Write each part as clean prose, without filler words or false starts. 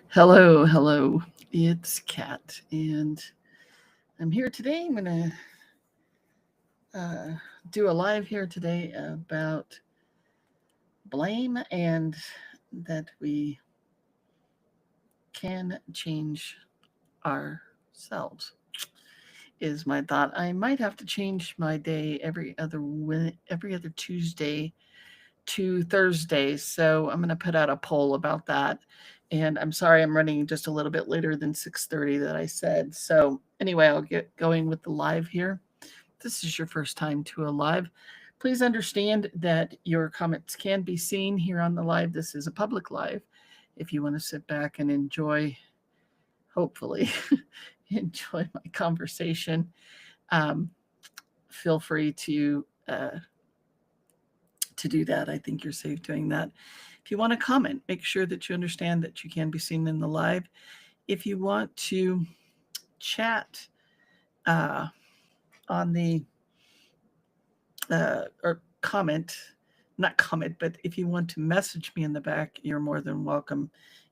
Hello, hello. It's Kat, and I'm here today. I'm gonna uh, do a live here today about blame and that we can change ourselves. Is my thought. I might have to change my day every other Tuesday to Thursday. So I'm going to put out a poll about that. And I'm sorry I'm running just a little bit later than 6:30 that I said. So anyway, I'll get going with the live here. If this is your first time to a live, please understand that your comments can be seen here on the live. This is a public live. If you want to sit back and enjoy, hopefully, enjoy my conversation, um, feel free to do that. I think you're safe doing that. If you want to comment, make sure that you understand that you can be seen in the live. If you want to chat uh, on the or comment, not comment, but if you want to message me in the back, you're more than welcome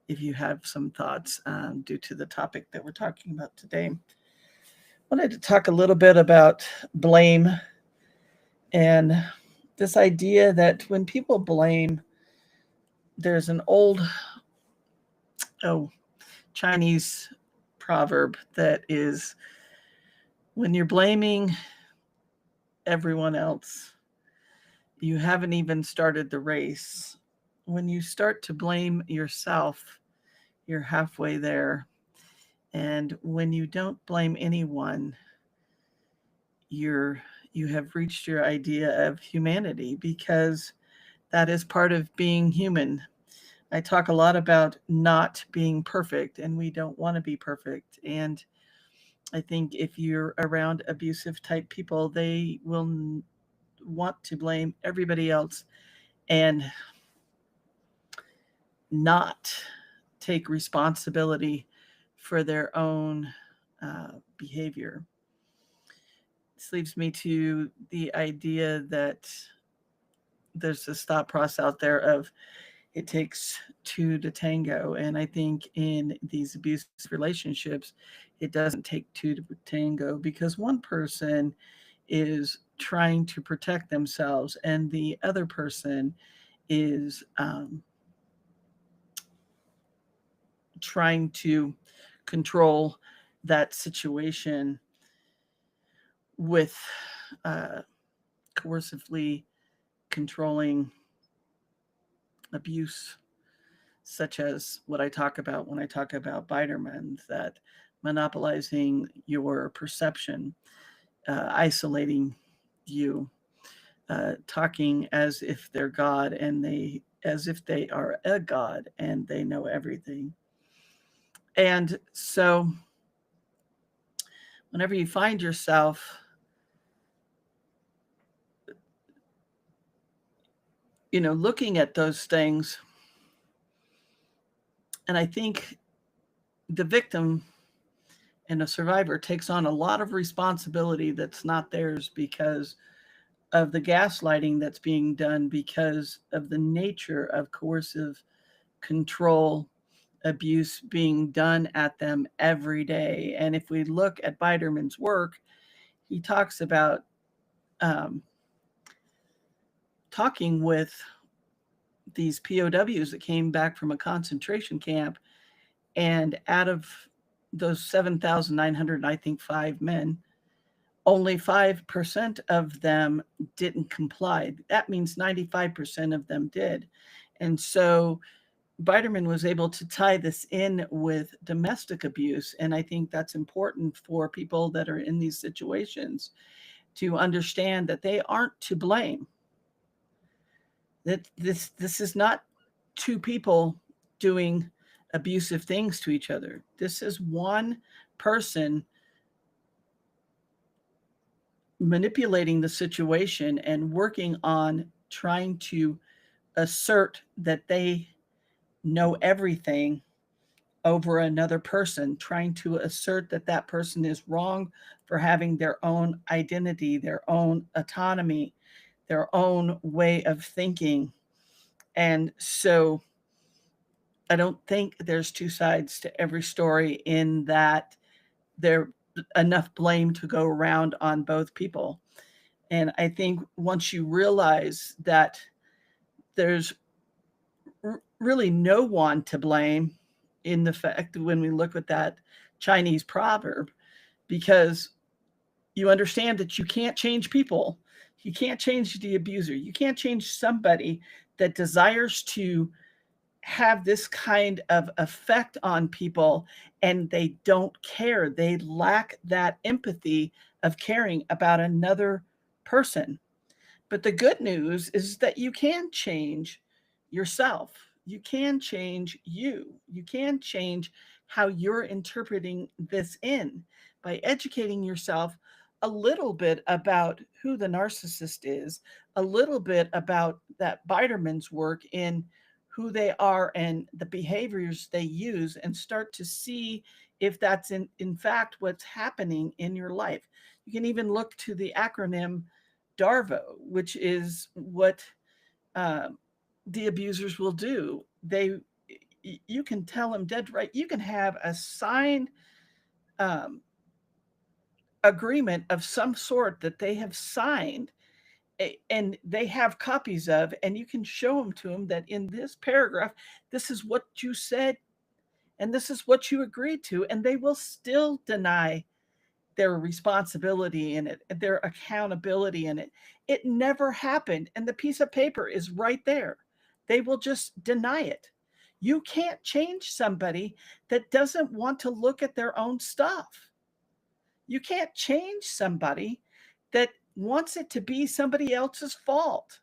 if you have some thoughts due to the topic that we're talking about today. I wanted to talk a little bit about blame and this idea that when people blame, there's an old oh Chinese proverb that is when you're blaming everyone else, you haven't even started the race. When you start to blame yourself, you're halfway there. And when you don't blame anyone, you're you have reached your idea of humanity because that is part of being human. I talk a lot about not being perfect and we don't want to be perfect. And I think if you're around abusive type people, they will want to blame everybody else and not take responsibility for their own behavior. This leaves me to the idea that there's this thought process out there of it takes two to tango. And I think in these abusive relationships, it doesn't take two to tango because one person is trying to protect themselves and the other person is trying to control that situation with uh, coercively controlling abuse, such as what I talk about when I talk about Biderman, that monopolizing your perception, isolating you, talking as if they're God and they as if they are a God and they know everything. And so whenever you find yourself looking at those things, and I think the victim and a survivor takes on a lot of responsibility that's not theirs because of the gaslighting that's being done, because of the nature of coercive control abuse being done at them every day. And if we look at Biderman's work, he talks about um, talking with these POWs that came back from a concentration camp, and out of those 7,900, I think 5 men, only 5% of them didn't comply. That means 95% of them did. And so Biderman was able to tie this in with domestic abuse. And I think that's important for people that are in these situations to understand that they aren't to blame. That this is not two people doing abusive things to each other. This is one person manipulating the situation and working on trying to assert that they know everything over another person, trying to assert that that person is wrong for having their own identity, their own autonomy, their own way of thinking. And so I don't think there's two sides to every story, in that there's enough blame to go around on both people. And I think once you realize that there's really no one to blame, in the fact when we look at that Chinese proverb, because you understand that you can't change people. You can't change the abuser. You can't change somebody that desires to have this kind of effect on people, and they don't care. They lack that empathy of caring about another person. But the good news is that you can change yourself. You can change you. You can change how you're interpreting this in, by educating yourself a little bit about who the narcissist is, a little bit about that Biderman's work in who they are and the behaviors they use, and start to see if that's in fact what's happening in your life. You can even look to the acronym DARVO, which is what um, the abusers will do. You can tell them dead right. You can have a signed um, agreement of some sort that they have signed, and they have copies of, and you can show them to them that in this paragraph, this is what you said, and this is what you agreed to, and they will still deny their responsibility in it, their accountability in it. It never happened. And the piece of paper is right there. They will just deny it. You can't change somebody that doesn't want to look at their own stuff. You can't change somebody that wants it to be somebody else's fault.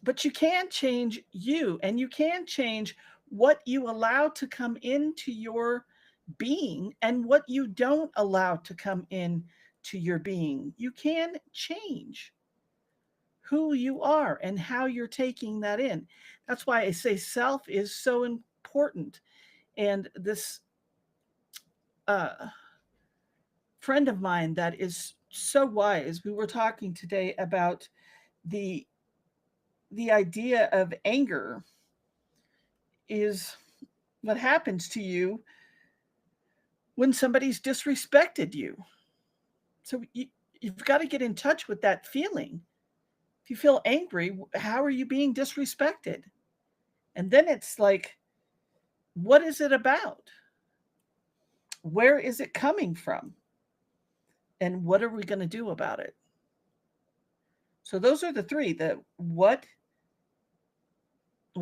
But you can change you, and you can change what you allow to come into your being and what you don't allow to come in to your being. You can change who you are and how you're taking that in. That's why I say self is so important. And this uh, friend of mine that is so wise, we were talking today about the the idea of anger is what happens to you when somebody's disrespected you. So you've got to get in touch with that feeling. If you feel angry, how are you being disrespected? And then it's like, what is it about? Where is it coming from? And what are we going to do about it? So those are the three. That what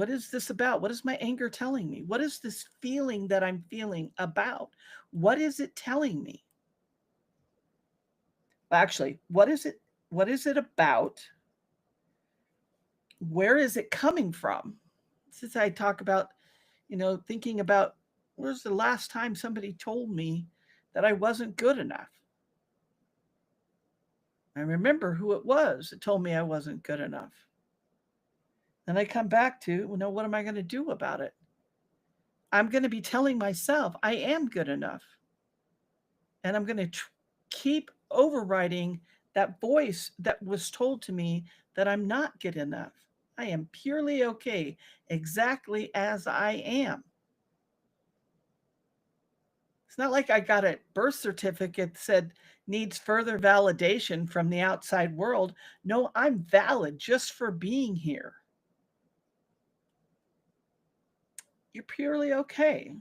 is this about? What is my anger telling me? What is this feeling that I'm feeling about? What is it telling me? Actually, what is it about? Where is it coming from? Since I talk about, thinking about, where's the last time somebody told me that I wasn't good enough? I remember who it was that told me I wasn't good enough. Then I come back to, what am I going to do about it? I'm going to be telling myself I am good enough. And I'm going to keep overriding that voice that was told to me that I'm not good enough. I am purely okay exactly as I am. It's not like I got a birth certificate that said needs further validation from the outside world. No, I'm valid just for being here. You're purely okay.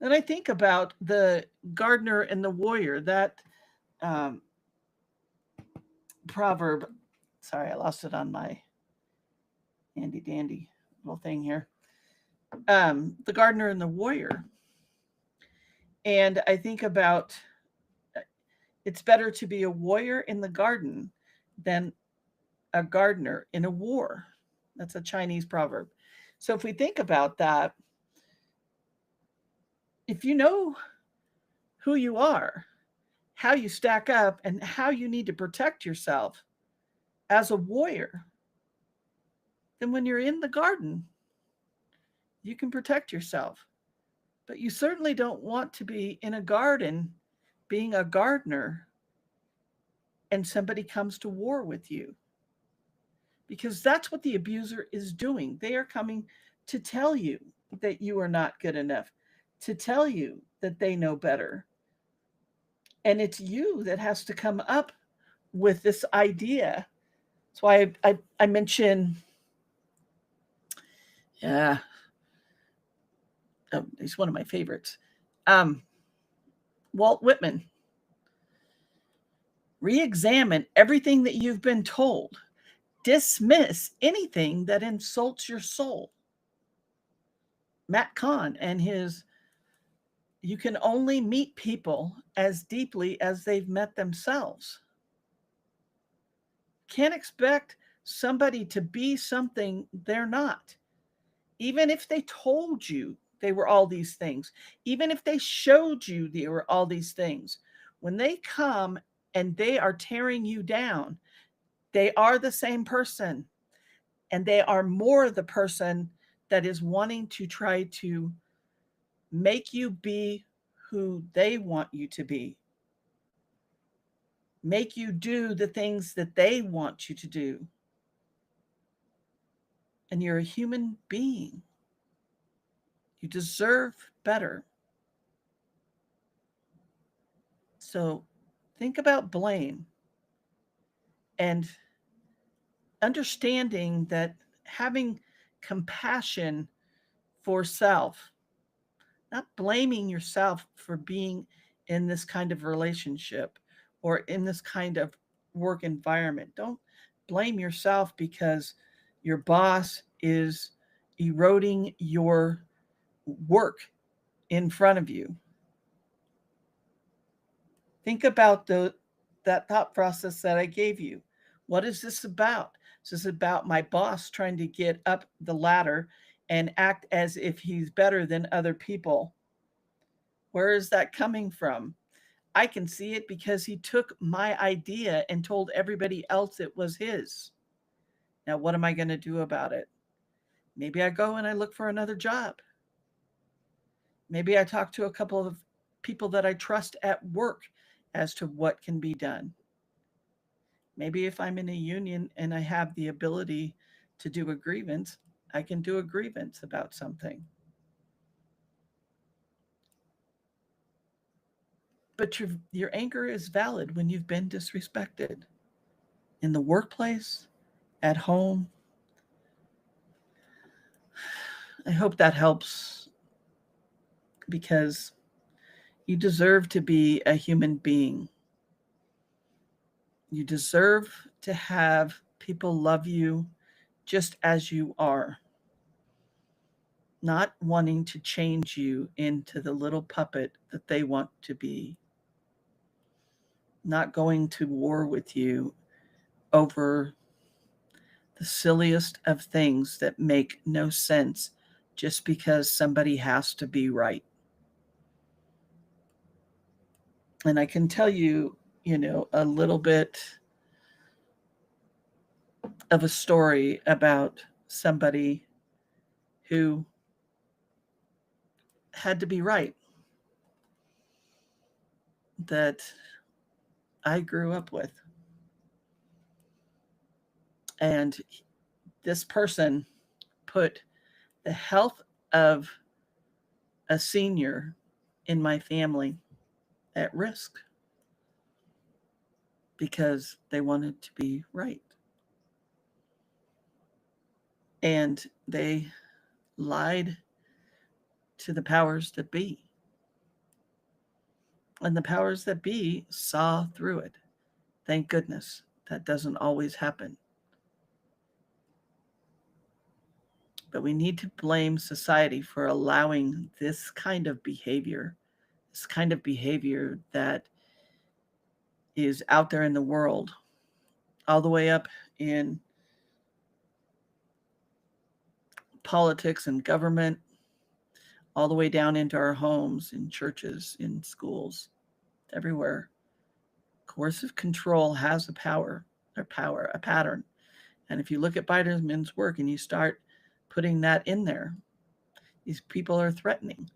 Then I think about the gardener and the warrior, that um, proverb. Sorry, I lost it on my handy dandy little thing here. The gardener and the warrior. And I think about, it's better to be a warrior in the garden than a gardener in a war. That's a Chinese proverb. So if we think about that, if you know who you are, how you stack up, and how you need to protect yourself as a warrior, then when you're in the garden, you can protect yourself. But you certainly don't want to be in a garden being a gardener and somebody comes to war with you, because that's what the abuser is doing. They are coming to tell you that you are not good enough, to tell you that they know better. And it's you that has to come up with this idea. That's why I mention, yeah, oh, he's one of my favorites. Um, Walt Whitman. Re-examine everything that you've been told. Dismiss anything that insults your soul. Matt Kahn and his you can only meet people as deeply as they've met themselves. Can't expect somebody to be something they're not. Even if they told you they were all these things, even if they showed you they were all these things, when they come and they are tearing you down, they are the same person, and they are more the person that is wanting to try to make you be who they want you to be, make you do the things that they want you to do. And you're a human being. You deserve better. So think about blame and understanding that having compassion for self, not blaming yourself for being in this kind of relationship or in this kind of work environment. Don't blame yourself because your boss is eroding your work in front of you. Think about that thought process that I gave you. What is this about? Is this about my boss trying to get up the ladder and act as if he's better than other people? Where is that coming from? I can see it because he took my idea and told everybody else it was his. Now, what am I going to do about it? Maybe I go and I look for another job. Maybe I talk to a couple of people that I trust at work as to what can be done. Maybe if I'm in a union and I have the ability to do a grievance, I can do a grievance about something. But your anger is valid when you've been disrespected in the workplace, at home. I hope that helps because you deserve to be a human being. You deserve to have people love you just as you are, not wanting to change you into the little puppet that they want to be, not going to war with you over the silliest of things that make no sense just because somebody has to be right. And I can tell you, a little bit of a story about somebody who had to be right that I grew up with. And this person put the health of a senior in my family at risk because they wanted to be right. And they lied to the powers that be. And the powers that be saw through it. Thank goodness that doesn't always happen. But we need to blame society for allowing this kind of behavior that is out there in the world, all the way up in politics and government, all the way down into our homes, in churches, in schools, everywhere. Coercive control has a pattern. And if you look at Biderman's work and you start putting that in there, these people are threatening.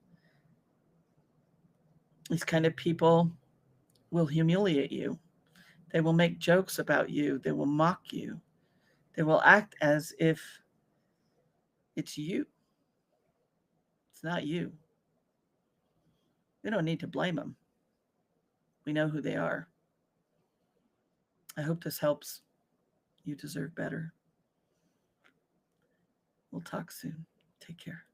These kind of people will humiliate you. They will make jokes about you. They will mock you. They will act as if it's you. It's not you. We don't need to blame them. We know who they are. I hope this helps. You deserve better. We'll talk soon. Take care.